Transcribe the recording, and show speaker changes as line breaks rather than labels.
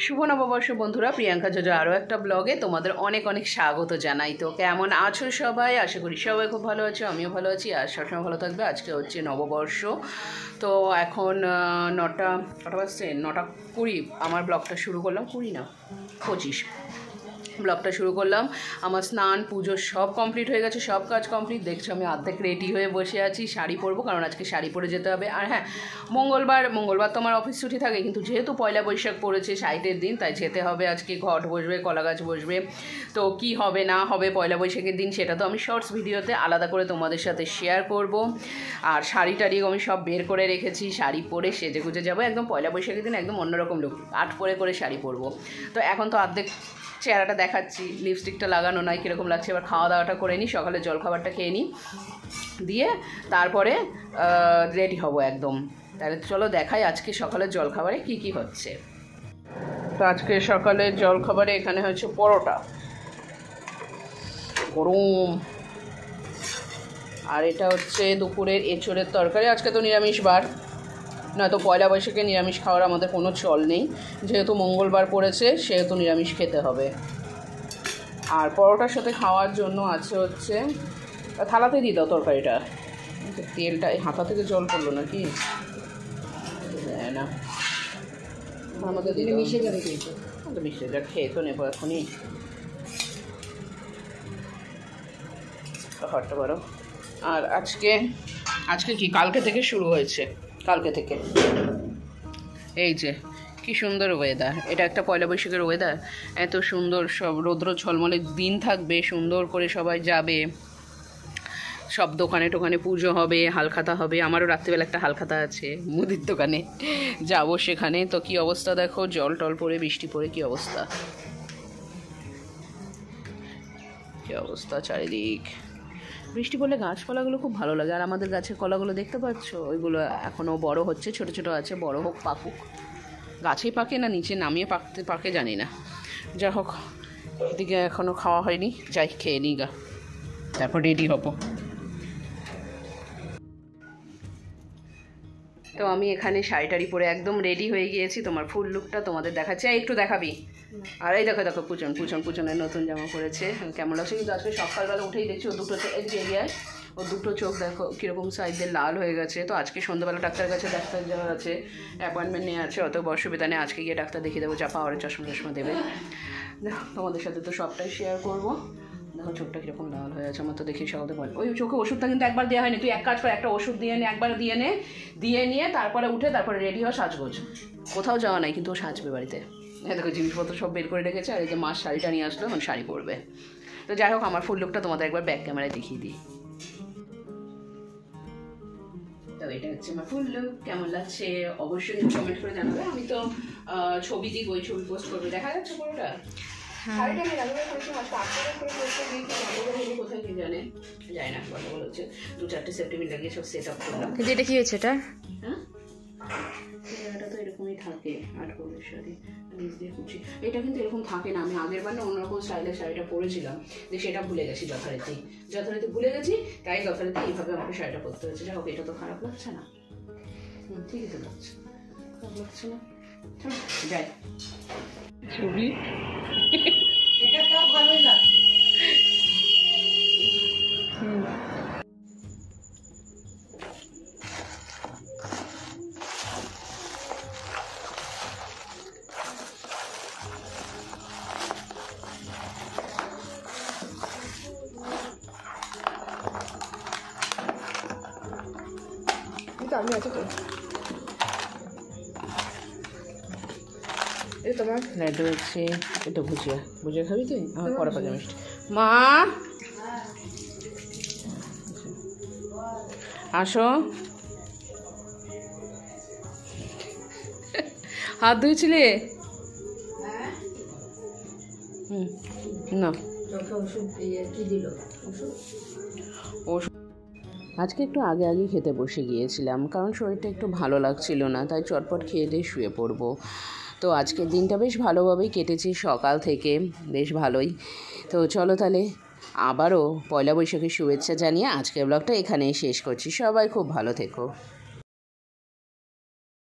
শুভ নববর্ষ বন্ধুরা, প্রিয়াঙ্কা জোজা আরও একটা ব্লগে তোমাদের অনেক অনেক স্বাগত জানাই। তো কেমন আছো সবাই? আশা করি সবাই খুব ভালো আছো, আমিও ভালো আছি আর সবসময় ভালো থাকবে। আজকে হচ্ছে নববর্ষ। তো এখন কটা বাজছে? 9:20 আমার ব্লগটা শুরু করলাম। 20 না 25 ব্লগটা শুরু করলাম। আমার স্নান পুজো সব কমপ্লিট হয়ে গেছে, সব কাজ কমপ্লিট। দেখছো আমি অর্ধেক রেডি হয়ে বসে আছি, শাড়ি পরবো কারণ আজকে শাড়ি পরে যেতে হবে। আর হ্যাঁ, মঙ্গলবার তো আমার অফিস ছুটি থাকে, কিন্তু যেহেতু পয়লা বৈশাখ পড়েছে, সাইটের দিন, তাই যেতে হবে। আজকে ঘট বসবে, কলা গাছ বসবে। তো কি হবে না হবে পয়লা বৈশাখের দিন সেটা তো আমি শর্টস ভিডিওতে আলাদা করে তোমাদের সাথে শেয়ার করব। আর শাড়ি টাড়ি আমি সব বের করে রেখেছি, শাড়ি পরে সেজে গুজে যাবো। একদম পয়লা বৈশাখের দিন একদম অন্যরকম লুক, আট করে শাড়ি পরবো। তো এখন তো অর্ধেক চেহারাটা দেখাচ্ছি, লিপস্টিকটা লাগানো নয়, কীরকম লাগছে। এবার খাওয়া দাওয়াটা করে নিই, সকালে জলখাবারটা খেয়ে নিই, দিয়ে তারপরে রেডি হব একদম। তাহলে চলো দেখাই আজকে সকালের জলখাবারে কি কি হচ্ছে। তো আজকে সকালের জলখাবারে এখানে হচ্ছে পরোটা গরম, আর এটা হচ্ছে দুপুরের এঁচোড়ের তরকারি। আজকে তো নিরামিষ বার, নয়তো পয়লা বৈশাখে নিরামিষ খাওয়ার আমাদের কোনো চল নেই। যেহেতু মঙ্গলবার পড়েছে সেহেতু নিরামিষ খেতে হবে। আর পরোটার সাথে খাওয়ার জন্য আছে হচ্ছে, থালাতে দিয়ে দাও তরকারিটা। তেলটা হাতা থেকে জল পড়লো নাকি না, আমাদের দিনে মিশে যাবে, কিন্তু মিশে যা খেয়ে তো নেবো এখনই। হাঁটতে পারো। আর আজকে কি কালকে থেকে শুরু হয়েছে, কালকে থেকে এই যে কি সুন্দর ওয়েদার। এটা একটা পয়লা বৈশাখের ওয়েদার, এত সুন্দর, সব রৌদ্র ঝলমলে দিন থাকবে, সুন্দর করে সবাই যাবে, সব দোকানে টোকানে পুজো হবে, হালখাতা হবে। আমারও রাত্রিবেলা একটা হালখাতা আছে মুদির দোকানে, যাবো সেখানে। তো কি অবস্থা দেখো, জল টল পড়ে, বৃষ্টি পড়ে, কি অবস্থা চারিদিক। বৃষ্টি পড়লে গাছপালাগুলো খুব ভালো লাগে। আর আমাদের গাছের কলাগুলো দেখতে পাচ্ছ, ওইগুলো এখনও বড় হচ্ছে, ছোট ছোট আছে, বড় হোক, পাকুক। গাছেই পাকে না নিচে নামিয়ে পাকে জানি না। যা হোক, এদিকে এখনও খাওয়া হয়নি, যাই খেয়ে নিই গা, তারপর রেডি হব। তো আমি এখানে শাড়ি টাড়ি পরে একদম রেডি হয়ে গিয়েছি। তোমার ফুল লুকটা তোমাদের দেখাচ্ছি, একটু দেখাবি। আর এই দেখো পুচনের নতুন জামা পরেছে, কেমন লাগছে। কিন্তু আজকে সকালবেলা উঠেই দেখছি ও দুটো এরিয়ায়, ও দুটো চোখ দেখো কীরকম সাইডে লাল হয়ে গেছে। তো আজকে সন্ধ্যাবেলা ডাক্তারের কাছে ডাক্তার যাওয়ার আছে, অ্যাপয়েন্টমেন্ট নিয়ে আছে, অত অসুবিধা নেই। আজকে গিয়ে ডাক্তার দেখিয়ে দেবো, যা পাওয়ারের চশমা দেবে। তোমাদের সাথে তো সবটাই শেয়ার করবো। দেখো চোখটা কীরকম লাল হয়ে আছে আমার, তো দেখি সকালে বল। ওই চোখে ওষুধটা কিন্তু একবার দেওয়া হয়নি, তুই এক কাজ করে একটা ওষুধ দিয়ে নে, একবার দিয়ে নিয়ে তারপরে উঠে তারপরে রেডি হওয়া, সাজগোজ। কোথাও যাওয়া নাই, কিন্তু ও সাজবে বাড়িতে। হ্যাঁ দেখো জিনিসপত্র সব বের করে রেখেছে। আর এই যে মার শাড়িটা নিয়ে আসলো, এখন শাড়ি পরবে। তো যাই হোক, আমার ফুল লুকটা তোমাদের একবার ব্যাক ক্যামেরায় দেখিয়ে দিই। তো এটা হচ্ছে আমার ফুল লুক, কেমন লাগছে অবশ্যই কিন্তু কমেন্ট করে জানাবে। আমি তো ছবি দিই, ওই ছবি পোস্ট করবে, দেখা যাচ্ছে পুরোটা। শাড়িটা আমি রান্না করেছি মাত্র 8 করে পোস্ট দিয়ে, কোথায় কি জানে যায় না, কথা বলছে 2-4টে সেপ্টেম্বর লাগিয়ে সব সেট আপ করলাম।
কিন্তু এটা কি হয়েছে, এটা
হ্যাঁ এটা তো এরকমই থাকে, 8 করে শাড়ি নিচ দিয়ে কুচি। এটা কিন্তু এরকম থাকে না, আমি আগের বার না অন্যরকম স্টাইলের শাড়িটা পরেছিলাম, যে সেটা ভুলে গেছি, যথারীতি ভুলে গেছি, তাই যথারীতি এইভাবে আমাকে শাড়িটা পরতে হয়েছে। যাই হোক, এটা তো খারাপ লাগছে না, ঠিকই তো লাগছে, খারাপ লাগছে না। যাই ছবি, এটা তো ভালোই লাগছে।
আমি আছে তো, এই তোমার
এটা হচ্ছে, এটা ভুজিয়া খাবি তুই? আমার পরে পাকে মিষ্টি। মা আসো, হাত ধুয়েছিলে? না আজকে একটু আগে খেতে বসে গিয়েছিলাম, কারণ শরীরটা একটু ভালো লাগছিল না, তাই চটপট খেয়ে দিয়ে শুয়ে পড়বো। তো আজকের দিনটা বেশ ভালোভাবেই কেটেছি, সকাল থেকে বেশ ভালোই। তো চলো তাহলে আবারও পয়লা বৈশাখের শুভেচ্ছা জানিয়ে আজকের ব্লগটা এখানেই শেষ করছি। সবাই খুব ভালো থেকো।